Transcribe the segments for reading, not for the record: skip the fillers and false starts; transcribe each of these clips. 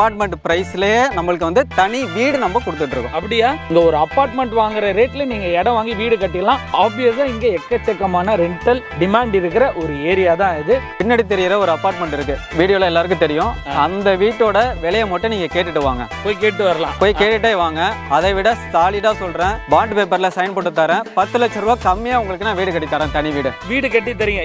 Apartment பிரைஸ்லயே நம்மளுக்கு வந்து தனி வீடு நம்ம கொடுத்துட்டு இருக்கோம். அப்படியா? இங்க ஒரு அபார்ட்மெண்ட் வாங்குற ரேட்ல நீங்க இடம் வாங்கி வீடு கட்டிடலாம். ஆப்வியஸா இங்க எக்கச்சக்கமான ரெண்டல் டிமாண்ட் இருக்கிற ஒரு ஏரியா தான் இது. பின்னாடி தெரியற ஒரு அபார்ட்மெண்ட் இருக்கு, வீடியோல எல்லாருக்கும் தெரியும். அந்த வீட்டோட விலையை மட்டும் நீங்க கேட்டுட்டு வாங்க, போய் கேட்டு வரலாம். போய் கேட்டுட்டே வாங்க. அதை விட சாலிடா சொல்றேன், பாண்ட் பேப்பர்ல சைன் போட்டு தரேன். 10 லட்சம் ரூபாய் கம்மியா உங்களுக்கு நான் வீடு கட்டி தரேன். தனி வீடு கட்டி தரீங்க,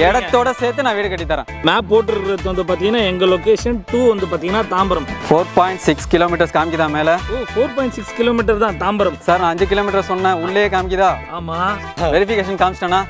இடத்தோட சேர்த்து நான் வீடு கட்டி தரேன். மேப் போட்டுறது வந்து பாத்தீங்கன்னா எங்க லொகேஷன் 2 வந்து பாத்தீங்கன்னா தாம்பரம். 4.6 கிலோமீட்டர்ஸ் காமிக்குதா மேல? 4.6 கிலோமீட்டர் தான் தாம்பரம். சார் நான் 5 கிலோமீட்டர் சொன்னேன், உள்ளே காமிக்குதா? ஆமா, வெரிஃபிகேஷன் காமிச்சிட்டேனா?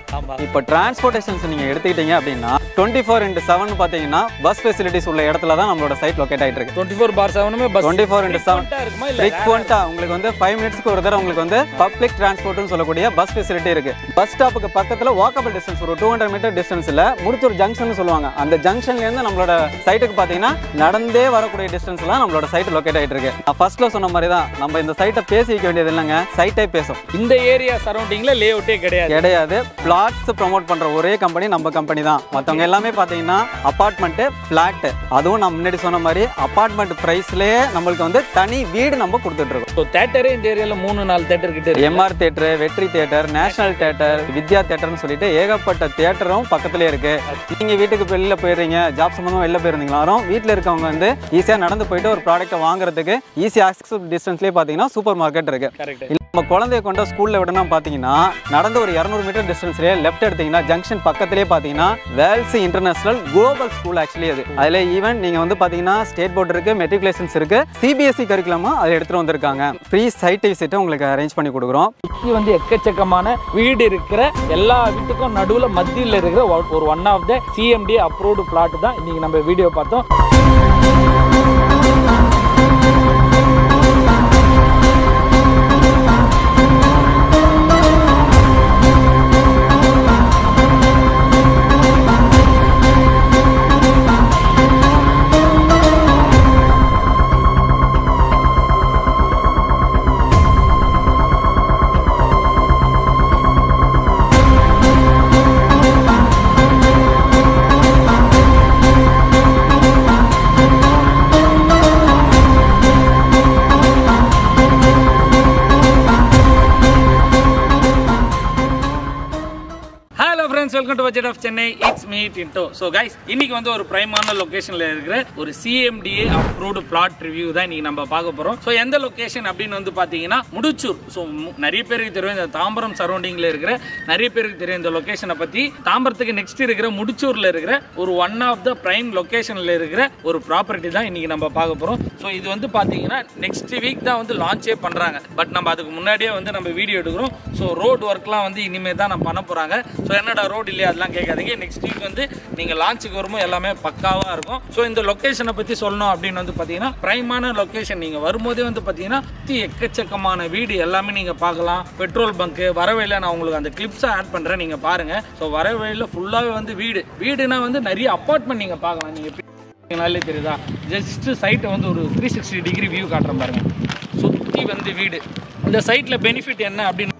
இப்போ டிரான்ஸ்போர்ட்டேஷன்ஸ் நீங்க எடுத்துக்கிட்டீங்க அப்படின்னா 24/7 பாத்தீங்கன்னா பஸ் ஃபெசிலிட்டிஸ் உள்ள இடத்துல தான் நம்மளோட சைட் லொகேட் ஆயிட்டு இருக்கு. 24/7 பஸ் 24/7 ஃப்ரீக்வெண்டா உங்களுக்கு வந்து 5 மினிட்ஸ்க்கு ஒரு தடவை உங்களுக்கு வந்து பப்ளிக் டிரான்ஸ்போர்ட்னு சொல்லக்கூடிய பஸ் ஃபெசிலிட்டி இருக்கு. பஸ் ஸ்டாப்புக்கு பக்கத்துல வாக்கபிள் டிஸ்டன்ஸ் ஒரு 200 மீட்டர் டிஸ்டன்ஸ்ல முடிச்சூர் ஜங்ஷன் சொல்லுவாங்க. அந்த ஜங்ஷன்ல இருந்து நம்மளோட சைட்டுக்கு பாத்தீங்கன்னா நடந்தே வரக்கூடிய டிஸ்டன்ஸ்ல நம்மளோட சைட் லொகேட் ஆயிட்டு இருக்கு. நான் ஃபர்ஸ்ட்ல சொன்ன மாதிரி தான், நம்ம இந்த சைட்டை பேசி வைக்க வேண்டியது இல்லைங்க, சைட்டே பேசும். இந்த ஏரியா சரௌண்டிங்ல லே அவுட்டே கிடையாது. பிளாட்ஸ் ப்ரோமோட் பண்ற ஒரே கம்பெனி நம்ம கம்பெனி தான். மத்தவங்க எல்லாமே பாத்தீங்கன்னா அபார்ட்மெண்ட், பிளாட். அதுவும் நான் முன்னாடி சொன்ன மாதிரி அபார்ட்மெண்ட் பிரைஸ்லயே நம்மளுக்கு வந்து தனி வீடு நம்ம கொடுத்துட்டு இருக்கோம். ஸோ தியேட்டரே இந்த ஏரியால 3-4 தியேட்டர் கிட்ட இருக்கு. எம்ஆர் தியேட்டர், வெற்றி தியேட்டர், நேஷனல் தியேட்டர், வித்யா தியேட்டர்னு சொல்லிட்டு ஏகப்பட்ட தியேட்டரும் பக்கத்துலயே இருக்கு. நீங்க வீட்டுக்கு வெளியில போயிடுறீங்க, ஜாப் சம்பந்தமா வெளில போயிருந்தீங்களாரும் வீட்டுல இருக்கவங்க வந்து ஈஸியா நடந்து போயிட்டு ஒரு ப்ராடக்ட்டை வாங்குறதுக்கு ஈஸி ஆக்சஸ் டிஸ்டன்ஸ்லயே பாத்தீங்கன்னா சூப்பர் மார்க்கெட் இருக்கு. நம்ம குழந்தைய கொண்ட ஸ்கூல்ல விடணும் பாத்தீங்கன்னா நடந்து ஒரு 200 மீட்டர் டிஸ்டன்ஸ்லயே லெஃப்ட் எடுத்தீங்கன்னா ஜங்ஷன் பக்கத்திலேயே பாத்தீங்கன்னா Vels international global school actually அது. அதுல ஈவன் நீங்க வந்து பாத்தீங்கன்னா ஸ்டேட் போர்டு இருக்கு, மெட்ரிகுலேஷன்ஸ் இருக்கு, சிபிஎஸ்இ கரிக்குலமும் அதை எடுத்துட்டு வந்திருக்காங்க. ஃப்ரீ சைட் விசிட் உங்களுக்கு அரேஞ்ச் பண்ணி கொடுக்குறோம். இது வந்து எக்கச்சக்கமான வீடு இருக்கிற எல்லா வீட்டுக்கும் நடுவுல மத்தியில் இருக்கிற ஒரு one of the CMDA approved plot தான் இன்னைக்கு நம்ம வீடியோ பார்த்தோம். Welcome to budget of Chennai. It's me Tinto. So guys, இன்னைக்கு வந்து ஒரு பிரைமான லொகேஷன்ல இருக்கிற ஒரு சிஎம்டிஏ அப்ரூவ்டு பிளாட் ரிவ்யூ தான் இன்னைக்கு நம்ம பார்க்க போறோம். ஸோ எந்த லொகேஷன் அப்படின்னு வந்து பாத்தீங்கன்னா முடிச்சூர். ஸோ நிறைய பேருக்கு தெரியும், இந்த தாம்பரம் சரௌண்டிங்ல இருக்கிற நிறைய பேருக்கு தெரியும் இந்த லொகேஷனை பத்தி. தாம்பரத்துக்கு நெக்ஸ்ட் இருக்கிற முடிச்சூர்ல இருக்கிற ஒரு ஒன் ஆஃப் த பிரைம் லொகேஷன்ல இருக்கிற ஒரு ப்ராப்பர்ட்டி தான் இன்னைக்கு நம்ம பார்க்க போறோம். ஸோ இது வந்து பாத்தீங்கன்னா நெக்ஸ்ட் வீக் தான் வந்து லான்ச்சே பண்றாங்க. பட் நம்ம அதுக்கு முன்னாடியே வந்து நம்ம வீடியோ எடுக்கிறோம். ஸோ ரோட் ஒர்க்லாம் வந்து இனிமே தான் நம்ம பண்ண போறாங்க. ஸோ என்னடா ரோட் இல்லையா அதெல்லாம் கேட்காதீங்க. நெக்ஸ்ட் வீக் வந்து நீங்க லான்ச்சுக்கு வரும்போது எல்லாமே பக்காவா இருக்கும். ஸோ இந்த லொகேஷனை பத்தி சொல்லணும் அப்படின்னு வந்து பாத்தீங்கன்னா பிரைமான லொகேஷன். நீங்க வரும்போதே வந்து பாத்தீங்கன்னா எக்கச்சக்கமான வீடு எல்லாமே நீங்க பார்க்கலாம். பெட்ரோல் பங்க் வரவேல நான் உங்களுக்கு அந்த கிளிப்ஸை ஆட் பண்றேன், நீங்க பாருங்க. ஸோ வரவேல ஃபுல்லாவே வந்து வீடுனா வந்து நிறைய அபார்ட்மெண்ட் நீங்க பார்க்கலாம். நீங்க நல்லே தெரியுதா, ஜஸ்ட் சைட்டை வந்து ஒரு 360 டிகிரி வியூ காட்டுறேன் பாருங்க. சுற்றி வந்து வீடு. இந்த சைட்ல பெனிஃபிட் என்ன அப்படின்னு,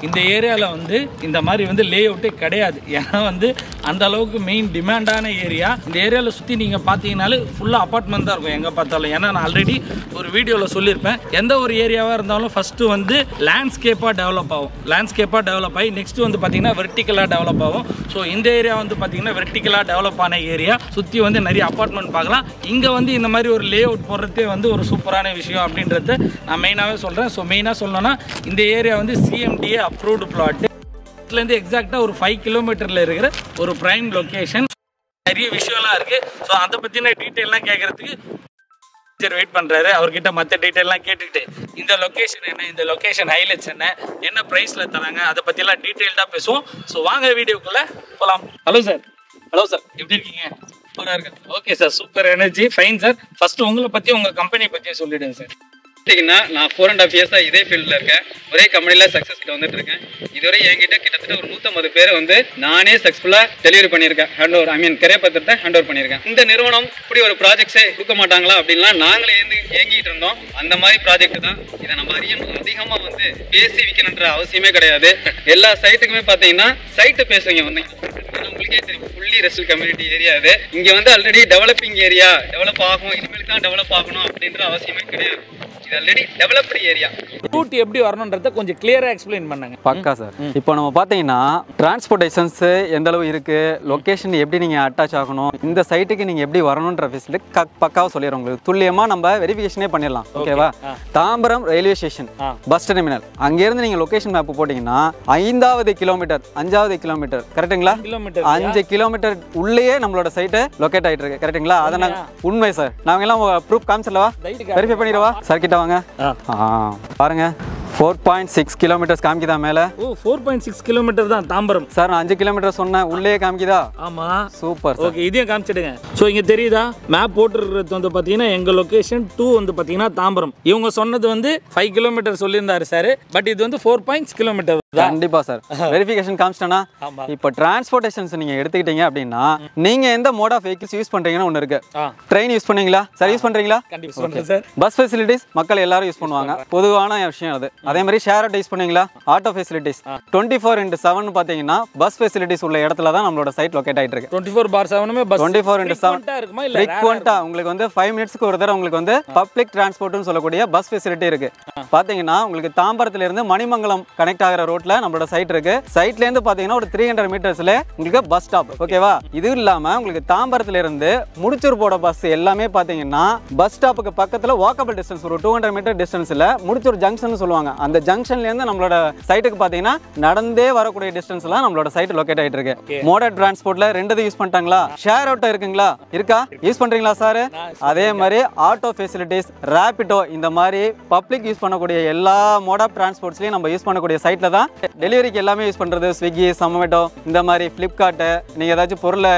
இந்த ஏரியாவில் வந்து இந்த மாதிரி வந்து லே அவுட்டே கிடையாது. ஏன்னா வந்து அந்த அளவுக்கு மெயின் டிமாண்டான ஏரியா. இந்த ஏரியாவில் சுற்றி நீங்கள் பார்த்தீங்கன்னாலே ஃபுல்லாக அப்பார்ட்மெண்ட் தான் இருக்கும் எங்கே பார்த்தாலும். ஏன்னா நான் ஆல்ரெடி ஒரு வீடியோவில் சொல்லியிருப்பேன், எந்த ஒரு ஏரியாவாக இருந்தாலும் ஃபஸ்ட்டு வந்து லேண்ட்ஸ்கேப்பாக டெவலப் ஆகும். லேண்ட்ஸ்கேப்பாக டெவலப் ஆகி நெக்ஸ்ட் வந்து பார்த்தீங்கன்னா வெர்டிக்கலாக டெவலப் ஆகும். ஸோ இந்த ஏரியா வந்து பார்த்தீங்கன்னா வெர்டிக்கலாக டெவலப் ஆன ஏரியா. சுற்றி வந்து நிறைய அப்பார்ட்மெண்ட் பார்க்கலாம். இங்கே வந்து இந்த மாதிரி ஒரு லே அவுட் போடுறதே வந்து ஒரு சூப்பரான விஷயம் அப்படின்றத நான் மெயினாகவே சொல்கிறேன். ஸோ மெயினாக சொல்லணும்னா இந்த ஏரியா வந்து சிஎம்டிஏ அப்ரூவ்டு பிளாட். இதுலேருந்து எக்ஸாக்டாக ஒரு 5 கிலோமீட்டரில் இருக்கிற ஒரு பிரைம் லொக்கேஷன். நிறைய விஷயம்லாம் இருக்குது. ஸோ அதை பற்றின டீட்டெயிலாம் கேட்குறதுக்கு சரி வெயிட் பண்ணுறாரு. அவர்கிட்ட மற்ற டீட்டெயிலாம் கேட்டுக்கிட்டு இந்த லொக்கேஷன் என்ன, இந்த லொக்கேஷன் ஹைலைட்ஸ் என்ன ப்ரைஸில் தராங்க, அதை பற்றிலாம் டீட்டெயில்டாக பேசுவோம். ஸோ வாங்க வீடியோக்குள்ளே போகலாம். Hello sir. எப்படி இருக்கீங்க? சூப்பராக இருக்கு. Okay sir, super energy. Fine sir. First உங்களை பற்றி உங்கள் கம்பெனி பற்றியே சொல்லிவிடுங்க சார். பார்த்தீங்கன்னா நான் 4.5 இயர்ஸாக இதே ஃபீல்டில் இருக்கேன். ஒரே கம்பெனியில் சக்ஸஸ்கிட்ட வந்துட்டு இருக்கேன். இதுவரை என்கிட்ட கிட்டத்தட்ட ஒரு 150 பேரை வந்து நானே சக்ஸஸ்ஃபுல்லாக டெலிவரி பண்ணியிருக்கேன். கரிய பத்திரத்தை ஹேண்ட் ஓவர் பண்ணியிருக்கேன். இந்த நிறுவனம் இப்படி ஒரு ப்ராஜெக்ட்ஸே கொடுக்க மாட்டாங்களா அப்படின்லாம் நாங்களே ஏங்கிட்டு இருந்தோம். அந்த மாதிரி ப்ராஜெக்ட் தான். இதை நம்ம அதிகமாக வந்து பேசி விற்கணுன்ற அவசியமே கிடையாது. எல்லா சைட்டுக்குமே பார்த்தீங்கன்னா சைட்டு பேசுவீங்க வந்து உங்களுக்கே தெரியும். ஃபுல்லி ரெசிடென்ஷியல் கம்யூனிட்டி ஏரியா இது. இங்கே வந்து ஆல்ரெடி டெவலப்பிங் ஏரியா, டெவலப் ஆகும், இனிமேல் தான் டெவலப் ஆகணும் அப்படின்ற அவசியமே கிடையாது. இது ஆல்ரெடி டெவலப்டு ஏரியா. ரூட் எப்படி வரணும்ன்றத கொஞ்சம் கிளியரா எக்ஸ்பிளைன் பண்ணுங்க. பக்கா சார். இப்போ நம்ம பார்த்தீங்கன்னா டிரான்ஸ்போர்ட்டேஷன்ஸ் எந்த அளவு இருக்கு, லொகேஷன் எப்படி நீங்க அட்டாச் ஆகணும், இந்த சைட்டுக்கு நீங்க எப்படி வரணும்ன்ற ஃபெசிலிட்டி பக்காவா சொல்லிடுறோம். உங்களுக்கு துல்லியமா நம்ம வெரிஃபிகேஷனே பண்ணிடலாம். ஓகேவா? Tambaram railway station bus terminal அங்கிருந்து நீங்க லொகேஷன் மேப் போட்டீங்கன்னா 5வது கிலோமீட்டர் கரெக்ட்டுங்களா? 5 கிலோமீட்டர் உள்ளேயே நம்மளோட சைட்டு லொகேட் ஆயிட்டு இருக்கு. கரெக்ட்டுங்களா? அதை உண்மை சார். நாங்க எல்லாம் ப்ரூஃப் காமிச்சிடவா? வெரிஃபை பண்ணிடுவா? சார் கிட்ட வாங்க. பாருங்க 4.6 கிலோமீட்டர்ஸ் காமிக்குதா மேல? ஓ 4.6 கிலோமீட்டர் தான் தாம்பரம். சார் நான் 5 கிலோமீட்டர் சொன்னேன், உள்ளே காமிக்குதா? ஆமா. சூப்பர். ஓகே, இதையும் காமிச்சிடுங்க. ஸோ இங்க தெரியுதா மேப் போட்டுருக்கிறது வந்து பாத்தீங்கன்னா எங்க லொகேஷன் 2 வந்து பாத்தீங்கன்னா தாம்பரம். இவங்க சொன்னது வந்து 5 கிலோமீட்டர் சொல்லியிருந்தாரு சார். பட் இது வந்து 4.6 கிலோமீட்டர். கண்டிப்பா சார். வெரிஃபிகேஷன் காமிச்சிட்டேனா? இப்போ டிரான்ஸ்போர்ட்டேஷன்ஸ் நீங்க எடுத்துக்கிட்டீங்க அப்படின்னா நீங்க எந்த மோட் ஆஃப் வெஹிக்கிள்ஸ் யூஸ் பண்றீங்கன்னு ஒன்று இருக்கு. ட்ரெயின் யூஸ் பண்ணீங்களா சார்? யூஸ் பண்றீங்களா? கண்டிப்பா பண்றேன் சார். பஸ் ஃபெசிலிட்டிஸ் மக்கள் எல்லாரும் யூஸ் பண்ணுவாங்க, பொதுவான விஷயம் அது. அதே மாதிரி ஷேர் ஆட்டோ யூஸ் பண்ணீங்களா? ஆட்டோ ஃபெசிலிட்டிஸ் 24/7 பாத்தீங்கன்னா பஸ் ஃபெசிலிட்டிஸ் உள்ள இடத்துல தான் நம்மளோட சைட் லொகேட் ஆயிட்டு இருக்கு. 24/7 பஸ் 24/7 இருக்குமா இல்ல ஃப்ரீக்வென்ட்டா உங்களுக்கு வந்து 5 மினிட்ஸ்க்கு ஒரு தடவை உங்களுக்கு வந்து பப்ளிக் டிரான்ஸ்போர்ட்னு சொல்லக்கூடிய பஸ் ஃபெசிலிட்டி இருக்கு. பாத்தீங்கன்னா உங்களுக்கு தாம்பரத்துல இருந்து மணிமங்கலம் கனெக்ட் ஆகிற ரோட்ல நம்மளோட சைட் இருக்கு. சைட்ல இருந்து பாத்தீங்கன்னா ஒரு 300 மீட்டர்ஸ்ல உங்களுக்கு பஸ் ஸ்டாப். ஓகேவா? இது இல்லாம உங்களுக்கு தாம்பரத்துல இருந்து முடிச்சூர் போட பஸ் எல்லாமே பாத்தீங்கன்னா பஸ் ஸ்டாப்புக்கு பக்கத்துல வாக்கபிள் டிஸ்டன்ஸ் ஒரு 200 மீட்டர் டிஸ்டன்ஸ்ல முடிச்சூர் ஜங்ஷன் சொல்லுவாங்க. அந்த ஜங்ஷன்ல இருந்து நம்மளோட சைட்டுக்கு பாத்தீங்கன்னா நடந்தே வரக்கூடிய டிஸ்டன்ஸ்ல நம்மளோட சைட் லொகேட் ஆயிட்டு இருக்கு. மோடல் டிரான்ஸ்போர்ட்ல ரெண்டு யூஸ் பண்ணிட்டாங்களா? ஷேர் ஆட்டோ இருக்குங்களா? இருக்கா? யூஸ் பண்றீங்களா சார்? அதே மாதிரி ஆட்டோ ஃபெசிலிட்டிஸ், ரேபிடோ, இந்த மாதிரி பப்ளிக் யூஸ் பண்ணக்கூடிய எல்லா மோட் ஆஃப் டிரான்ஸ்போர்ட்ஸ்லயும் நம்ம யூஸ் பண்ணக்கூடிய சைட்ல தான் டெலிவரிக்கு எல்லாமே யூஸ் பண்றது. ஸ்விக்கி, சமோட்டோ, இந்த மாதிரி பிளிப்கார்ட், நீங்க ஏதாச்சும் பொருளை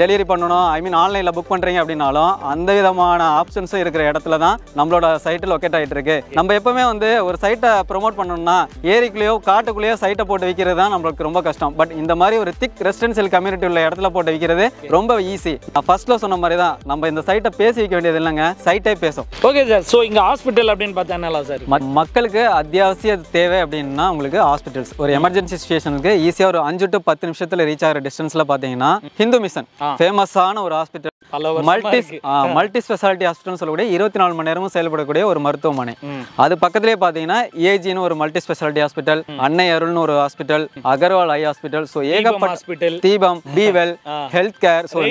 டெலிவரி பண்ணணும், ஆன்லைன்ல புக் பண்றீங்க அப்படின்னாலும் அந்த விதமான ஆப்ஷன்ஸும் இருக்கிற இடத்துல தான் நம்மளோட சைட் லொகேட் ஆயிட்டு இருக்கு. நம்ம எப்பவுமே வந்து ஒரு சைட்டை ப்ரொமோட் பண்ணணும்னா ஏரிக்குள்ளேயோ காட்டுக்குள்ளேயோ சைட்டை போட்டு விற்கிறது தான் நம்மளுக்கு ரொம்ப கஷ்டம். பட் இந்த மாதிரி ஒரு திக் ரெசிடென்ஷியல் கம்யூனிட்டி உள்ள இடத்துல போட்டு விற்கிறது ரொம்ப ஈஸி. நான் ஃபர்ஸ்ட்ல சொன்ன மாதிரி தான் நம்ம இந்த சைட்டை பேசி வைக்க வேண்டியது இல்லைங்க, சைட்டே பேசும். Okay sir. ஸோ இங்க ஹாஸ்பிட்டல் அப்படின்னு பார்த்தா சார் மக்களுக்கு அத்தியாவசிய தேவை அப்படின்னா உங்களுக்கு ஹாஸ்பிட்டல்ஸ் ஒரு எமர்ஜென்சி சிச்சுவேஷனுக்கு ஈஸியா ஒரு 5 to 10 நிமிஷத்துல ரீச் ஆகிற டிஸ்டன்ஸ்ல பாத்தீங்கன்னா ஹிந்து மிஷன் ஃபேமஸான ஒரு ஹாஸ்பிட்டல், மல்டி ஸ்பெஷாலிட்டி ஹாஸ்பிட்டல் சொல்லக்கூடிய 24 மணி நேரமும் செயல்படக்கூடிய ஒரு மருத்துவமனை. அது பக்கத்திலே பாத்தீங்கன்னா ஏஜின்னு ஒரு மல்டி ஸ்பெஷாலிட்டி ஹாஸ்பிட்டல், அன்னை அருள்னு ஒரு ஹாஸ்பிட்டல், அகர்வால் ஐ ஹாஸ்பிட்டல், ஸோ ஏகப்பட்ட தீபம், பீவெல் ஹெல்த் கேர், ஸோ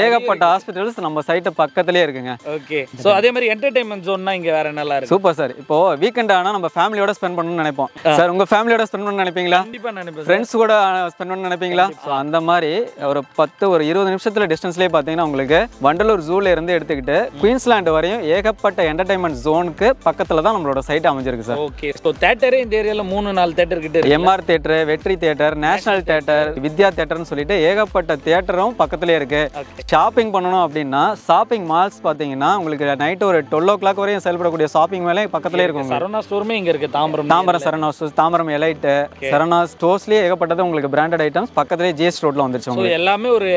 ஏகப்பட்ட ஹாஸ்பிட்டல்ஸ் நம்ம சைட்டு பக்கத்திலே இருக்குங்க. ஓகே. ஸோ அதே மாதிரி என்டர்டைன்மெண்ட் ஜோன்னா இங்க வேற நல்லா இருக்கு. Super sir. இப்போ வீக்கெண்ட் ஆனா நம்ம ஃபேமிலியோட ஸ்பெண்ட் பண்ணணும்னு நினைப்போம் சார். உங்க ஃபேமிலியோட ஸ்பெண்ட் பண்ணணும்னு நினைப்பீங்களா? கண்டிப்பா நினைப்பேன். ஃப்ரெண்ட்ஸ் கூட ஸ்பெண்ட் பண்ணணும்னு நினைப்பீங்களா? ஸோ அந்த மாதிரி ஒரு 20 நிமிஷத்துல டிஸ்டன்ஸ்லேயே பார்த்தீங்கன்னா உங்களுக்கு வண்டலூர் ஜூல இருந்து எடுத்துக்கிட்டு குயின்ஸ்லாண்ட் வரையும் ஏகப்பட்ட என்டர்டைன்மெண்ட் ஜோனுக்கு பக்கத்துல தான் நம்மளோட சைட் அமைஞ்சிருக்கு சார். ஓகே. ஸோ தியேட்டரே இந்த ஏரியால 3-4 தியேட்டர் கிட்ட இருக்கு. எம்ஆர் தியேட்டர், வெற்றி தியேட்டர், நேஷனல் தியேட்டர், வித்யா தியேட்டர்னு சொல்லிட்டு ஏகப்பட்ட தியேட்டரும் பக்கத்துலேயே இருக்கு. ஷாப்பிங் பண்ணணும் அப்படின்னா ஷாப்பிங் மால்ஸ் பார்த்தீங்கன்னா உங்களுக்கு நைட் ஒரு 12 o'clock வரையும் செயல்படக்கூடிய ஷாப்பிங் மேலே பக்கத்துலேயே இருக்கும். சரவணா ஸ்டோருமே இங்க இருக்கு. தாம்பரம் சரவணா ஸ்டோர்ஸ், தாம்பரம் எலைட், சரவணா ஸ்டோர்ஸ்லேயே ஏகப்பட்டது உங்களுக்கு பிராண்டட் ஐட்டம்ஸ் பக்கத்துலேயே ஜிஎஸ் ரோட்ல வந்துருச்சு. எல்லாமே ஒரு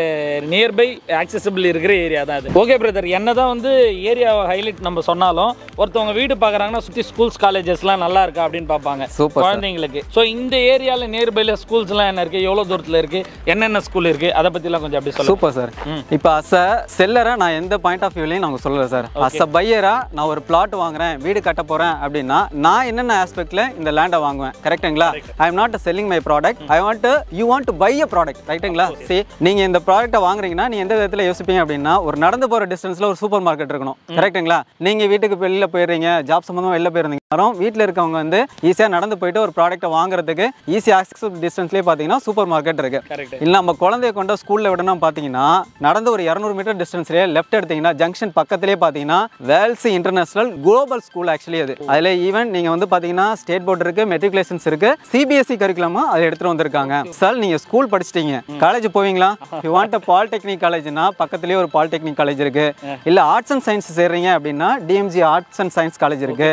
நியர்பை ஆக்சசிபிள் இருக்கிற ஏரியா தான் இது. ஓகே பிரதர், என்னதான் வந்து ஏரியா ஹைலைட் நம்ம சொன்னாலும் ஒருத்தவங்க வீடு பார்க்குறாங்கன்னா சுற்றி ஸ்கூல்ஸ் காலேஜஸ்லாம் நல்லா இருக்கா அப்படின்னு பார்ப்பாங்க குழந்தைங்களுக்கு. ஸோ இந்த ஏரியாவில் நியர்பைல ஸ்கூல்ஸ்லாம் என்ன இருக்குது, எவ்வளோ தூரத்தில் இருக்குது, என்னென்ன ஸ்கூல் இருக்குது, அதை பற்றிலாம் கொஞ்சம் அப்படி சொல்லுங்கள். Super sir. இப்போ அஸ் அ செல்லரா நான் எந்த பாயிண்ட் ஆஃப் வியூலையும் நாங்கள் சொல்லலை சார். அஸ் அ பையரா நான் ஒரு பிளாட் வாங்குறேன், வீடு கட்ட போகிறேன் அப்படின்னா நான் என்னென்ன ஆஸ்பெக்ட்ல இந்த லேண்டை வாங்குவேன். கரெக்டுங்களா? I am not selling my product, I want you want to buy a product. ரைட்டுங்களா? சரி, நீங்கள் இந்த ப்ராடக்ட்டை வாங்குறீங்கன்னா நீ எந்த விதத்தில் யோசிப்பீங்க அப்படின்னா ஒரு நடந்து போகிற டிஸ்டன்ஸில் ஒரு சூப்பர் மார்க்கெட் இருக்கணும். கரெக்டுங்களா? நீங்கள் வீட்டுக்கு வெளியில் போயிடுறீங்க, ஜாப் சம்மந்தமாக வெளில போயிருந்தீங்க, வீட்டில் இருக்கவங்க வந்து ஈஸியாக நடந்து போயிட்டு ஒரு ப்ராடக்ட்டை வாங்குறதுக்கு ஈஸி ஆக்சஸ் டிஸ்டன்ஸ்லேயே பார்த்தீங்கன்னா சூப்பர் மார்க்கெட் இருக்கு. இல்லை நம்ம குழந்தைய கொண்டு ஸ்கூலில் விடணும் பார்த்தீங்கன்னா நடந்து ஒரு 200 மீட்டர் டிஸ்டன்ஸ்லேயே லெஃப்ட் எடுத்தீங்கன்னா ஜங்ஷன் பக்கத்திலே பார்த்தீங்கன்னா Vels international global school actually அது. அதில் ஈவன் நீங்கள் வந்து பார்த்தீங்கன்னா ஸ்டேட் போர்டு இருக்கு, மெட்ரிகுலேஷன்ஸ் இருக்கு, சிபிஎஸ்சி கரிக்குலமும் அதை எடுத்துட்டு வந்திருக்காங்க. சார் நீங்க ஸ்கூல் படிச்சிட்டீங்க, காலேஜ் போவீங்களா? யூ வாண்ட் அ பாலிடெக்னிக் காலேஜ்னா பக்கத்துலயே ஒரு பாலிடெக்னிக் காலேஜ் இருக்கு. இல்ல ஆர்ட்ஸ் அண்ட் சயின்ஸ் சேர்றீங்க அப்படின்னா DMG arts and science college இருக்கு.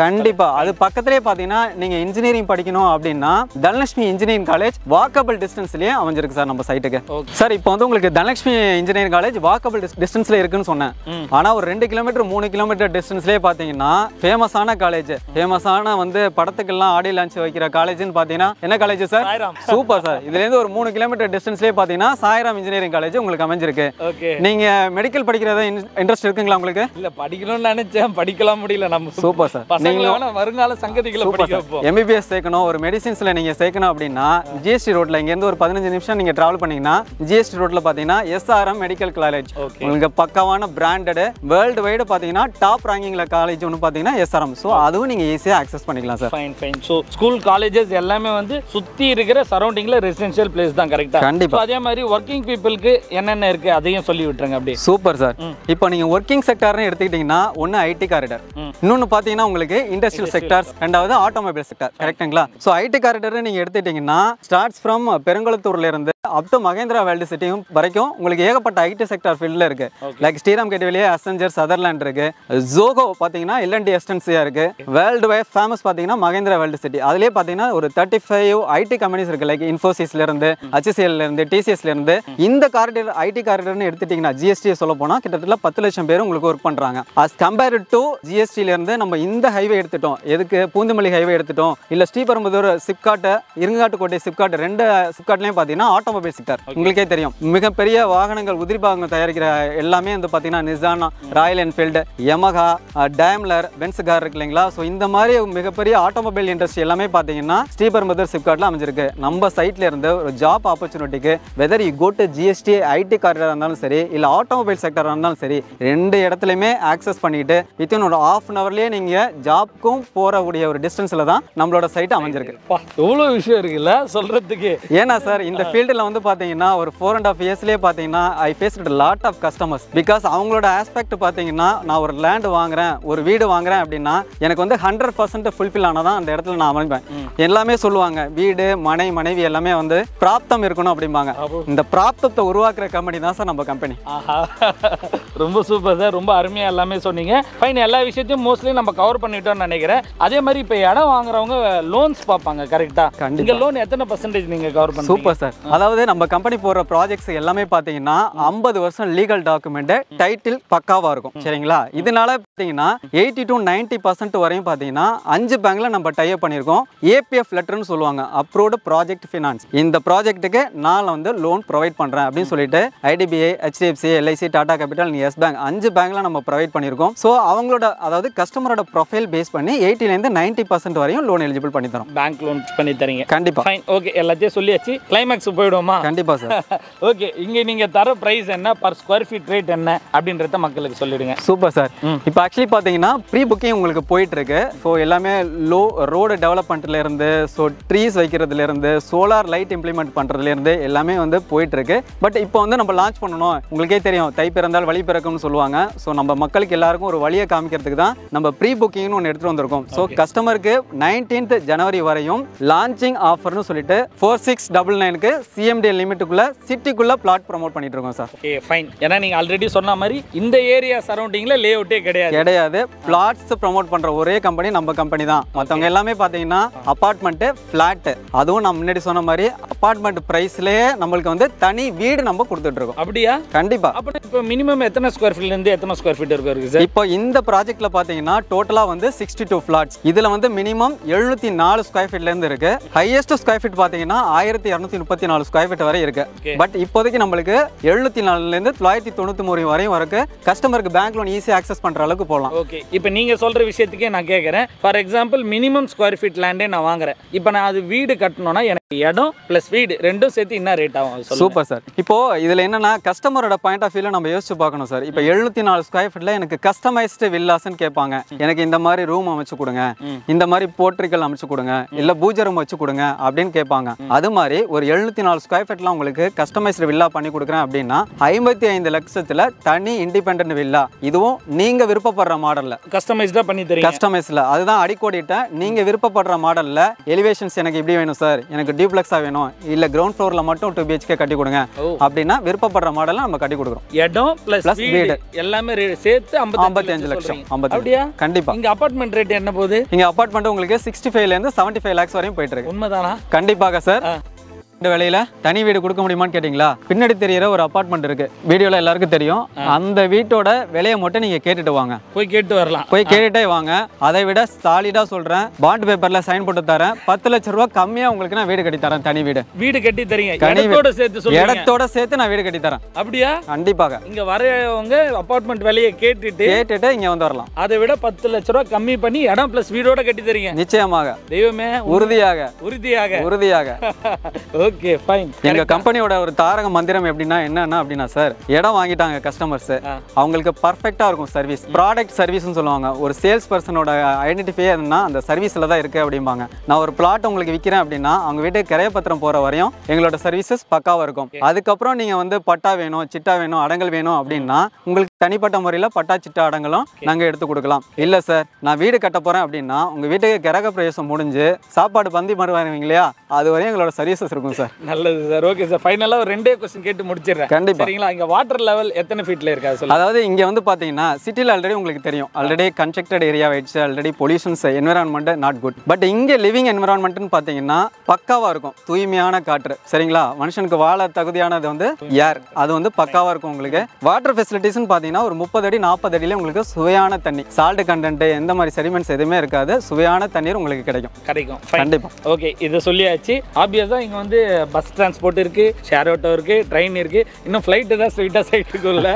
கண்டிப்பா அது பக்கத்துலயே பாத்தீங்கன்னா நீங்க இன்ஜினியரிங் படிக்கணும் அப்படின்னா தனலட்சுமி இன்ஜினியரிங் காலேஜ் வாக்கபிள் டிஸ்டன்ஸ்லயே அமைஞ்சிருக்கு சார் நம்ம சைட்டுக்கு. சார் இப்போ வந்து உங்களுக்கு தனலட்சுமி இன்ஜினியரிங் காலேஜ் வாக்கபிள் டிஸ்டன்ஸ்ல இருக்குன்னு சொன்னேன். ஆனா ஒரு 2 கிலோமீட்டர் 3 கிலோமீட்டர் டிஸ்டன்ஸ்லயே பாத்தீங்கன்னா ஃபேமஸான காலேஜ், ஃபேமஸான வந்து படத்துக்கெல்லாம் ஆடியோ லான்ச் வைக்கிற காலேஜ்னு பாத்தீங்கன்னா என்ன காலேஜ் சார்? Super sir. இதுல இருந்து ஒரு 3 கிலோமீட்டர் டிஸ்டன்ஸ்லயே பாத்தீங்கன்னா சாய்ராம் இன்ஜினியரிங் காலேஜ் உங்களுக்கு அமைஞ்சிருக்கு. நீங்க மெடிக்கல் படிக்கிறத இன்ட்ரெஸ்ட் இருக்குங்களா உங்களுக்கு? இல்ல படிக்கணும்னு நினைச்சேன், படிக்கலாம் முடியல. நம்ம சூப்பர் சார். நீங்க வருங்கால சங்கதிகளை படிக்க வைப்போம். எம்பிபிஎஸ் சேர்க்கணும், ஒரு மெடிசின்ஸ்ல நீங்க சேர்க்கணும் அப்படின்னா ஜிஎஸ்டி ரோட்ல இங்க இருந்து ஒரு 15 நிமிஷம் நீங்க டிராவல் பண்ணீங்கன்னா ஜிஎஸ்டி ரோட்ல பாத்தீங்கன்னா எஸ்ஆர்எம் மெடிக்கல் காலேஜ் உங்களுக்கு பக்காவான பிராண்டட் வேர்ல்டு வைடு பாத்தீங்கன்னா டாப் ரேங்கிங்ல காலேஜ் ஒன்னு பாத்தீங்கன்னா எஸ்ஆர்எம். சோ அதுவும் நீங்க ஈஸியா அக்சஸ் பண்ணிக்கலாம் sir. Fine fine. So school colleges எல்லாமே வந்து சுத்தி இருக்கிற சரௌண்டிங்ல ரெசிடென்ஷியல் பிளேஸ் தான் கரெக்ட்டா? கண்டிப்பா. அதே மாதிரி வர்க்கிங் பீப்பிளுக்கு என்னென்ன இருக்கு அதையும் சொல்லி விட்டுருங்க அப்படியே. Super sir. இப்போ நீங்க வர்க்கிங் செக்டார்னு எடுத்துக்கிட்டீங்கன்னா ஒன்னு ஐடி காரிடார், இன்னொன்னு பாத்தீங்கன்னா உங்களுக்கு இண்டஸ்ட்ரியல் செக்டார்ஸ், ரெண்டாவது ஆட்டோமொபைல் செக்டார். கரெக்ட்டுங்களா? சோ ஐடி காரிடார் நீங்க எடுத்துக்கிட்டீங்கன்னா ஸ்டார்ட்ஸ் ஃப்ரம் பெருங்குளத்தூர்ல இருந்து அப் டு மகேந்திரா வேர்ல்டு சிட்டியும் வரைக்கும் உங்களுக்கு ஏகப்பட்ட ஐடி செக்டார் ஃபீல்ட்ல இருக்கு. லைக் ஸ்ரீராம் கேட்வேலியே அசெஞ்சர் சதர்லாண்ட் இருக்கு, ஜோகோ பாத்தீங்கன்னா எல்என்டி எஸ்டன்சியா இருக்கு, வேர்ல்டு வைட் ஃபேமஸ் பாத்தீங்கன்னா மகேந்திரா வேர்ல்டு சிட்டி. அதுலயே பாத்தீங்கன்னா ஒரு 35 ஐடி கம்பெனிஸ் இருக்கு. லைக் இன்ஃபோசிஸ்ல இருந்து, HCL ல இருந்து, TCS ல இருந்து. இந்த காரிடார் ஐடி காரிடார்னு எடுத்துட்டீங்கன்னா ஜிஎஸ்டி சொல்ல போனா கிட்டத்தட்ட 10 லட்சம் பேர் உங்களுக்கு ஒர்க் பண்றாங்க. as compared to ஜிஎஸ்டி ல இருந்து நம்ம இந்த ஹைவே எடுத்துட்டோம், எதுக்கு பூந்தமல்லி ஹைவே எடுத்துட்டோம், இல்ல ஸ்ரீபெரும்புதூர் சிப்காட், இருங்காட்டுக்கோட்டை சிப்காட், 2 சிப்காட்லயும் பாத்தீங்கன்னா ஆட்டோமொபைல் செக்டார் உங்களுக்கே தெரியும். மிகப்பெரிய வாகனங்கள் உதிரி பாகங்கள் தயாரிக்கிற எல்லாமே வந்து பாத்தீங்கன்னா Nissan, Royal Enfield, Yamaha, Daimler, Benz car இருக்கு இல்லைங்களா? ஸோ இந்த மாதிரி மிகப்பெரிய ஆட்டோமொபைல் இண்டஸ்ட்ரி எல்லாமே பாத்தீங்கன்னா ஸ்ரீபெரும்புதூர் சிப்காட்ல அமைஞ்சிருக்கு. நம்ம சைட்ல இருந்து ஒரு ஜாப் ஆப்பர்ச்சுனிட்டிக்கு whether you go to GST IT corridor இருந்தாலும் சரி, இல்ல ஆட்டோமொபைல் செக்டர் இருந்தாலும் சரி, 2 இடத்துலயுமே ஆக்சஸ் பண்ணிட்டு வித்தின் ஒரு ½ அன் ஹவர்லயே நீங்க ஜாப்க்கும் போறக்கூடிய ஒரு டிஸ்டன்ஸ்ல தான் நம்மளோட சைட் அமைஞ்சிருக்கு. எவ்வளவு விஷயம் இருக்குல்ல சொல்றதுக்கு. ஏன்னா சார் இந்த ஃபீல்டில் வந்து பாத்தீங்கன்னா ஒரு 4.5 இயர்ஸ்லயே பாத்தீங்கன்னா I faced lot of customers. Because அவங்களோட ஆஸ்பெக்ட் பாத்தீங்கன்னா நான் ஒரு லேண்ட் வாங்குறேன், ஒரு வீடு வாங்குறேன் அப்படின்னா எனக்கு வந்து 100% ஃபுல்ஃபில் ஆனாதான் அந்த இடத்துல நான் அமைப்பேன். எல்லாமே சொல்லுவாங்க வீடு மனை மனைவி எல்லாமே வந்து பிராப்தம் இருக்கணும் அப்படிம்பாங்க. இந்த பிராப்தத்தை உருவாக்குற கம்பெனி தான் சார் நம்ம கம்பெனி. ரொம்ப சூப்பர் சார், ரொம்ப அருமையா எல்லாமே சொன்னீங்க. ஃபைன், எல்லா விஷயத்தையும் மோஸ்ட்லி நம்ம கவர் பண்ணிட்டோம்னு நினைக்கிறேன். அதே மாதிரி இப்போ இடம் வாங்குறவங்க லோன்ஸ் பார்ப்பாங்க கரெக்டா? கண்டிப்பா. லோன் எத்தனை % நீங்க கவர் பண்ணுவீங்க? Super sir. அதாவது நம்ம கம்பெனி போற ப்ராஜெக்ட்ஸ் எல்லாமே பாத்தீங்கன்னா 50 வருஷம் லீகல் டாக்குமெண்ட், டைட்டில் பக்காவா இருக்கும். சரிங்களா? இதனால பாத்தீங்கன்னா 80 to 90% வரையும் பாத்தீங்கன்னா 5 பேங்க்ல நம்ம டை அப் பண்ணிருக்கோம். ஏபிஎஃப் லெட்டர்னு சொல்லுவாங்க, அப்ரூவ்டு ப்ராஜெக்ட் ஃபினான்ஸ். இந்த ப்ராஜெக்ட்டுக்கு நான் வந்து லோன் ப்ரொவைட் பண்றேன் அப்படின்னு சொல்லிட்டு IDBI, HDFC, LIC, Tata capital, Yes bank 5 பேங்க்ல நம்ம ப்ரொவைட் பண்ணிருக்கோம். ஸோ அவங்களோட அதாவது கஸ்டமரோட ப்ரொஃபைல் பேஸ் பண்ணி 80 ல இருந்து 90% வரையும் லோன் எலிஜிபிள் பண்ணி தரோம். பேங்க் லோன் பண்ணி தரீங்க? கண்டிப்பா. ஃபைன், ஓகே, எல்லாத்தையும் சொல்லியாச்சு. கிளைமேக்ஸ் போய்டுவோமா? கண்டிப்பா சார். ஓகே, இங்க நீங்க தர பிரைஸ் என்ன, பர் ஸ்கொயர் ஃபீட் ரேட் என்ன அப்படின்றத மக்களுக்கு சொல்லிடுங்க. Super sir. இப்போ ஆக்சுவலி பாத்தீங்கன்னா ப்ரீ புக்கிங் உங்களுக்கு போயிட்டு இருக்கு. ஸோ எல்லாமே ரோடு டெவலப்மெண்ட்ல இருந்து, ஸோ ட்ரீஸ் வைக்கிறதுல இருந்து, சோலார் லைட் இம்ப்ளிமெண்ட் பண்றதுல இருந்து எல்லாமே வந்து போயிட்டு இருக்கு. பட் இப்போ வந்து நம்ம லான்ச் பண்ணணும். உங்களுக்கே தெரியும் தை பிறந்தால் வழி பிறக்கும்னு சொல்லுவாங்க. ஸோ நம்ம மக்களுக்கு எல்லாருக்கும் ஒரு வழியை காமிக்கிறதுக்கு தான் நம்ம ப்ரீ புக்கிங்னு ஒன்று எடுத்துட்டு வந்திருக்கோம். ஸோ கஸ்டமருக்கு 19th ஜனவரி வரையும் லான்ச்சிங் ஆஃபர்னு சொல்லிட்டு 4699க்கு சிஎம்டி லிமிட்டுக்குள்ள சிட்டிக்குள்ள பிளாட் ப்ரோமோட் பண்ணிட்டு இருக்கோம் சார். Okay fine. ஏன்னா நீங்க ஆல்ரெடி சொன்ன மாதிரி இந்த ஏரியா சரௌண்டிங்ல லே அவுட்டே கிடையாது. பிளாட்ஸ் ப்ரோமோட் பண்ற ஒரே கம்பெனி நம்ம கம்பெனி தான். மற்றவங்க எல்லாமே பாத்தீங்கன்னா அபார்ட்மெண்ட், பிளாட், அதுவும் நான் முன்னாடி சொன்ன மாதிரி அபார்ட்மெண்ட் பிரைஸ்லயே நம்மளுக்கு வந்து தனி வீடு நம்ம கொடுத்துட்டு இருக்கோம். அப்படியா? கண்டிப்பா. அப்ப இப்போ மினிமம் எத்தனை ஸ்கொயர் ஃபீட்ல இருந்து எத்தனை ஸ்கொயர் ஃபீட் இருக்கு சார்? இப்போ இந்த ப்ராஜெக்ட்ல பாத்தீங்கன்னா டோட்டலா வந்து 62 பிளாட்ஸ். இதுல வந்து மினிமம் 704 ஸ்கொயர் ஃபீட்ல இருந்து இருக்கு. ஹையஸ்ட் ஸ்கொயர் ஃபீட் பாத்தீங்கன்னா 1234 ஸ்கொயர் ஃபீட் வரை இருக்கு. பட் இப்போதைக்கு நம்மளுக்கு 704ல இருந்து 993 வரையும் இருக்கு. கஸ்டமருக்கு பேங்க் லோன் ஈஸியா ஆக்சஸ் பண்ற அளவுக்கு போகலாம். ஓகே, இப்போ நீங்க சொல்ற விஷயத்துக்கே நான் கேட்கறேன். For example minimum square feet லேண்டே நான் வாங்குறேன். இப்போ நான் அது வீடு கட்டணும்னா எனக்கு இடம் பிளஸ் வீடு ரெண்டும் சேர்த்து என்ன ரேட் ஆகும்? Super sir. இப்போ இதுல என்னன்னா கஸ்டமரோட பாயிண்ட் ஆஃப் வியூல நம்ம யோசிச்சு பார்க்கணும் சார். இப்போ 704 ஸ்கொயர் ஃபீட்ல எனக்கு கஸ்டமைஸ்டு வில்லாஸ்ன்னு கேட்பாங்க. எனக்கு இந்த மாதிரி ரூம் அமைச்சு கொடுங்க, இந்த மாதிரி போர்ட்ரிக்கல் அமைச்சு கொடுங்க, இல்ல பூஜை ரூம் வச்சு கொடுங்க அப்படின்னு கேட்பாங்க. அது மாதிரி ஒரு 704 ஸ்கொயர் ஃபீட்ல உங்களுக்கு கஸ்டமைஸ்டு வில்லா பண்ணி கொடுக்குறேன் அப்படின்னா 55 லட்சத்துல தனி இண்டிபெண்டன்ட் வில்லா, இதுவும் நீங்க விருப்பப்படுற மாடல்ல கஸ்டமைஸ்டா பண்ணி தரீங்க. கஸ்டமைஸ்ல அதுதான் அடிக்கோடிட்ட நீங்க விருப்பப்படுற மாடல்ல எலிவேஷன்ஸ் எனக்கு இப்படி வேணும் சார், எனக்கு டியூப்ளெக்ஸா வேணும், இல்ல கிரவுண்ட் ஃப்ளோர்ல மட்டும் 2 BHK கட்டி கொடுங்க அப்படின்னா விருப்பப்படுற மாடல்ல நம்ம கட்டி கொடுக்குறோம். இடம் பிளஸ் வீடு எல்லாமே சேர்த்து 55 லட்சம். அப்படியே கண்டிப்பா. இங்க அபார்ட்மெண்ட் ரேட் என்ன போகுது? இங்க அபார்ட்மெண்ட் உங்களுக்கு 65 ல இருந்து 75 lakhs வரையும் போயிட்டு இருக்கு. உண்மைதானா? கண்டிப்பாக சார். இந்த விலையில தனி வீடு கொடுக்க முடியுமான்னு கேட்டீங்களா? பின்னாடி தெரியற ஒரு அபார்ட்மெண்ட் இருக்கு, வீடியோல எல்லாருக்கும் தெரியும். அந்த வீட்டோட விலையை மட்டும் நீங்க கேட்டுட்டு வாங்க, போய் கேட்டு வரலாம். போய் கேட்டுட்டே வாங்க. அதை விட சாலிடா சொல்றேன், பாண்ட் பேப்பர்ல சைன் போட்டு தரேன். 10 லட்சம் ரூபாய் கம்மியா உங்களுக்கு நான் வீடு கட்டி தரேன். தனி வீடு கட்டி தரீங்க, இடத்தோட சேர்த்து சொல்லுங்க. இடத்தோட சேர்த்து நான் வீடு கட்டி தரேன். அப்படியா? கண்டிப்பாக. இங்க வரவங்க அபார்ட்மெண்ட் விலையை கேட்டுட்டு இங்க வந்து வரலாம். அதை விட 10 லட்சம் ரூபாய் கம்மி பண்ணி இடம் பிளஸ் வீடோட கட்டி தரீங்க. நிச்சயமாக. தெய்வமே. உறுதியாக. Okay fine. எங்க கம்பெனியோட ஒரு தாரக மந்திரம் என்னன்னா சார், இடம் வாங்கிட்டாங்க கஸ்டமர்ஸ், அவங்களுக்கு பர்ஃபெக்ட்டா இருக்கும் சர்வீஸ். ப்ராடக்ட் சர்வீஸ்னு சொல்லுவாங்க. ஒரு சேல்ஸ் பர்சனோட ஐடென்டிஃபை என்னன்னா அந்த சர்வீஸ்ல தான் இருக்கு அப்படிம்பாங்க. நான் ஒரு பிளாட் உங்களுக்கு விற்கிறேன் அப்படின்னா அவங்க வீட்டுக்கு கிரையப்பத்திரம் போற வரையும் எங்களோட சர்வீசஸ் பக்காவா இருக்கும். அதுக்கப்புறம் நீங்க வந்து பட்டா வேணும், சிட்டா வேணும், அடங்கல் வேணும் அப்படின்னா உங்களுக்கு தனிப்பட்ட முறையில் பட்டா சிட்டா அடங்கலும் நாங்கள் எடுத்து கொடுக்கலாம். இல்லை சார் நான் வீடு கட்ட போறேன் அப்படின்னா உங்க வீட்டுக்கு கிரக பிரவேசம் முடிஞ்சு சாப்பாடு பந்தி பண்ணுவாங்க இல்லையா, அது வரையும் எங்களோட சர்வீசஸ் இருக்கும் சார். நல்லது சார். ஓகே சார், ஃபைனலா ஒரு ரெண்டே क्वेश्चन கேட்டு முடிச்சிடுறேன். கண்டிப்பா. சரிங்களா? இங்க வாட்டர் லெவல் எத்தனை ஃபீட்ல இருக்கா சொல்லுங்க. அதாவது இங்க வந்து பாத்தீங்கன்னா சிட்டில ஆல்ரெடி உங்களுக்கு தெரியும், ஆல்ரெடி கன்ஸ்ட்ரக்டட் ஏரியா ஆயிடுச்சு, already pollutions environment not good. But இங்க லிவிங் என்விரான்மெண்ட்னு பாத்தீங்கன்னா பக்காவா இருக்கும், தூய்மையான காற்று. சரிங்களா? மனுஷனுக்கு வாழ தகுதியானது வந்து ஏர், அது வந்து பக்காவா இருக்கும். உங்களுக்கு வாட்டர் ஃபெசிலிட்டிஸ்னு பாத்தீங்கன்னா ஒரு 30 அடி 40 அடியில உங்களுக்கு சுவையான தண்ணி, சால்ட் கண்டென்ட் எந்த மாதிரி செடிமெண்ட்ஸ் எதுவுமே இருக்காது, சுவையான தண்ணீர் உங்களுக்கு கிடைக்கும். கண்டிப்பா. ஓகே, இது சொல்லியாச்சு. ஆப்வியஸா இங்க வந்து பஸ் டிரான்ஸ்போர்ட் இருக்கு, ஷேர் ஆட்டோ இருக்கு, ட்ரெயின் இருக்கு, இன்னும் ஃப்ளைட் தான் ஸ்ட்ரைட்டா சைட்டுக்குள்ள.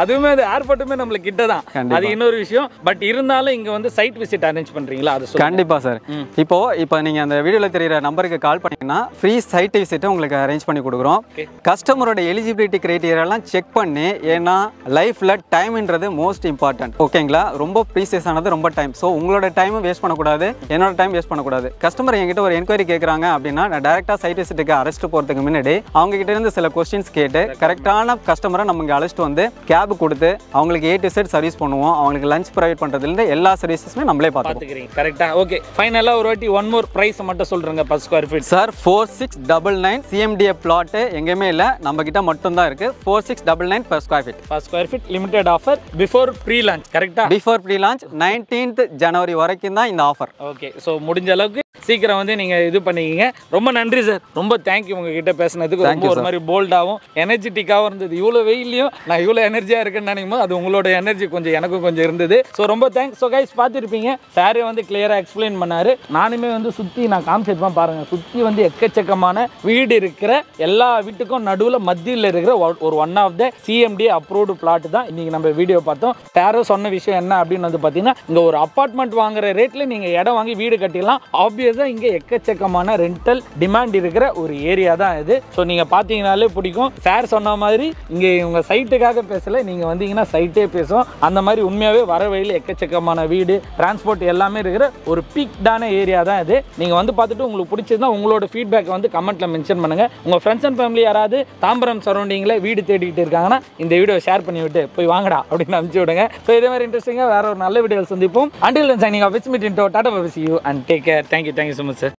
அதுவுமே அது ஏர்போர்ட்டுமே நம்மளுக்கு கிட்ட தான், அது இன்னொரு விஷயம். பட் இருந்தாலும் இங்க வந்து சைட் விசிட் அரேஞ்ச் பண்றீங்களா? அது கண்டிப்பா சார். இப்போ நீங்க அந்த வீடியோல தெரியுற நம்பருக்கு கால் பண்ணீங்கன்னா ஃப்ரீ சைட் விசிட் உங்களுக்கு அரேஞ்ச் பண்ணி கொடுக்குறோம். கஸ்டமரோட எலிஜிபிலிட்டி கிரைட்டீரியா எல்லாம் செக் பண்ணி, ஏன்னா லைஃப்ல டைம்ன்றது மோஸ்ட் இம்பார்ட்டன்ட். ஓகேங்களா? ரொம்ப ப்ரீசியஸ் ஆனது ரொம்ப டைம். ஸோ உங்களோட டைமும் வேஸ்ட் பண்ணக்கூடாது, என்னோட டைம் வேஸ்ட் பண்ணக்கூடாது. கஸ்டமர் என்கிட்ட ஒரு என்கொயரி கேட்குறாங்க அப்படின்னா நான் டேரக்டா சைட் விசிட்டுக்கு அழைச்சிட்டு போறதுக்கு முன்னாடி அவங்க கிட்ட இருந்து சில கொஸ்டின்ஸ் கேட்டு கரெக்டான கஸ்டமரை நம்ம இங்கே அழைச்சிட்டு வந்து கேப் கொடுத்து அவங்களுக்கு A to Z சர்வீஸ் பண்ணுவோம். அவங்களுக்கு லஞ்ச் ப்ரொவைட் பண்றதுலேருந்து எல்லா சர்வீசஸுமே நம்மளே பார்த்துக்கிறோம். கரெக்டா? ஓகே, ஃபைனலா ஒரு வாட்டி ஒன் மோர் பிரைஸ் மட்டும் சொல்றேங்க. per square feet sir 4699 CMDA plot எங்கேயுமே இல்லை, நம்ம கிட்ட மட்டும் தான் இருக்கு. 4699 per square feet. per square feet limited offer before pre launch. கரெக்டா? பிஃபோர் ப்ரீ லான்ச் 19th ஜனவரி வரைக்கும் தான் இந்த ஆஃபர். ஓகே, ஸோ முடிஞ்ச அளவுக்கு சீக்கிரம் வந்து நீங்க இது பண்ணிக்கிங்க. ரொம்ப நன்றி சார், ரொம்ப தேங்க்யூ உங்ககிட்ட பேசுனதுக்கு. ரொம்ப ஒரு மாதிரி போல்டாகவும் எனர்ஜெட்டிக்காகவும் இருந்தது. இவ்வளோ வெயிலையும் நான் இவ்வளோ எனர்ஜியாக இருக்குன்னு நினைக்கும் போது அது உங்களோட எனர்ஜி கொஞ்சம் எனக்கும் கொஞ்சம் இருந்தது. ஸோ ரொம்ப தேங்க்ஸ். ஸோ கைஸ் பார்த்துருப்பீங்க, சாரே வந்து கிளியராக எக்ஸ்பிளைன் பண்ணாரு. நானுமே வந்து சுற்றி நான் காமிச்சிருப்பேன் பாருங்கள். சுற்றி வந்து எக்கச்சக்கமான வீடு இருக்கிற எல்லா வீட்டுக்கும் நடுவில் மத்தியில் இருக்கிற ஒரு one of the CMDA approved plot தான் இன்னைக்கு நம்ம வீடியோ பார்த்தோம். சாரே சொன்ன விஷயம் என்ன அப்படின்னு வந்து பார்த்தீங்கன்னா, இங்கே ஒரு அப்பார்ட்மெண்ட் வாங்குற ரேட்டில் நீங்கள் இடம் வாங்கி வீடு கட்டிடலாம். ஆப்வியஸாக இங்கே எக்கச்சக்கமான ரெண்டல் டிமாண்ட் இருக்கிற ஒரு ஏரியா தான் இது. ஸோ நீங்கள் பார்த்தீங்கனாலே பிடிக்கும். சார் சொன்ன மாதிரி இங்கே இவங்க சைட்டுக்காக பேசலை, நீங்கள் வந்தீங்கன்னா சைட்டே பேசும். அந்த மாதிரி உண்மையாகவே வர வழியில் எக்கச்சக்கமான வீடு, டிரான்ஸ்போர்ட் எல்லாமே இருக்கிற ஒரு பீக்டான ஏரியா தான் இது. நீங்கள் வந்து பார்த்துட்டு உங்களுக்கு பிடிச்சதுன்னா உங்களோட ஃபீட்பேக் வந்து கமெண்ட்டில் மென்ஷன் பண்ணுங்கள். உங்கள் ஃப்ரெண்ட்ஸ் அண்ட் ஃபேமிலி யாராவது தாம்பரம் சரௌண்டிங்கில் வீடு தேடிக்கிட்டு இருக்காங்கன்னா இந்த வீடியோ ஷேர் பண்ணி விட்டு போய் வாங்கடா அப்படின்னு அனுப்பிச்சு விடுங்க. ஸோ இதே மாதிரி இன்ட்ரெஸ்டிங்காக வேற ஒரு நல்ல வீடியோ சந்திப்போம். Until then, signing off, it's me Tinto. Tata, bye, see you and take care. Thank you so much, sir.